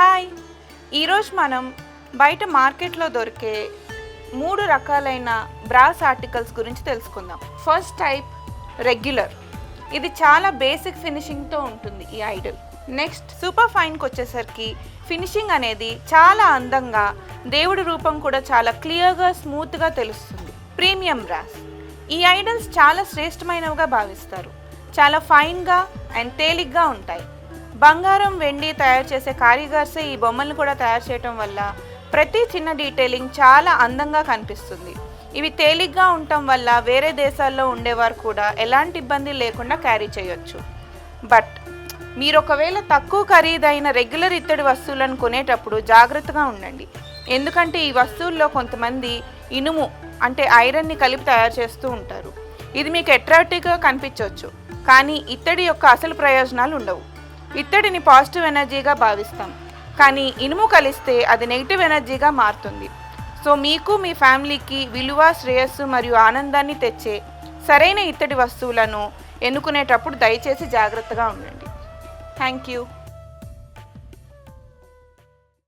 Hi, ఈరోజు మనం బయట మార్కెట్లో దొరికే 3 రకాలైన బ్రాస్ ఆర్టికల్స్ గురించి తెలుసుకుందాం. First type regular. ఇది చాలా బేసిక్ ఫినిషింగ్తో ఉంటుంది ఈ ఐడల్. నెక్స్ట్ సూపర్ ఫైన్కి వచ్చేసరికి ఫినిషింగ్ అనేది చాలా అందంగా, దేవుడి రూపం కూడా చాలా క్లియర్గా స్మూత్గా తెలుస్తుంది. Premium brass. ఈ ఐడల్స్ చాలా శ్రేష్టమైనవిగా భావిస్తారు. చాలా ఫైన్గా అండ్ తేలిగ్గా ఉంటాయి. బంగారం, వెండి తయారు చేసే కారీగర్సే ఈ బొమ్మలను కూడా తయారు చేయటం వల్ల ప్రతి చిన్న డీటెయిలింగ్ చాలా అందంగా కనిపిస్తుంది. ఇవి తేలిగ్గా ఉండటం వల్ల వేరే దేశాల్లో ఉండేవారు కూడా ఎలాంటి ఇబ్బంది లేకుండా క్యారీ చేయొచ్చు. బట్ మీరు ఒకవేళ తక్కువ ఖరీదైన రెగ్యులర్ ఇత్తడి వస్తువులను కొనేటప్పుడు జాగ్రత్తగా ఉండండి. ఎందుకంటే ఈ వస్తువుల్లో కొంతమంది ఇనుము అంటే ఐరన్ని కలిపి తయారు చేస్తూ ఉంటారు. ఇది మీకు అట్రాక్టివ్గా కనిపించవచ్చు, కానీ ఇత్తడి యొక్క అసలు ప్రయోజనాలు ఉండవు. ఇత్తడిని పాజిటివ్ ఎనర్జీగా భావిస్తాం, కానీ ఇనుము కలిస్తే అది నెగిటివ్ ఎనర్జీగా మారుతుంది. సో మీకు మీ ఫ్యామిలీకి విలువ, శ్రేయస్సు మరియు ఆనందాన్ని తెచ్చే సరైన ఇత్తడి వస్తువులను ఎన్నుకునేటప్పుడు దయచేసి జాగ్రత్తగా ఉండండి. Thank you.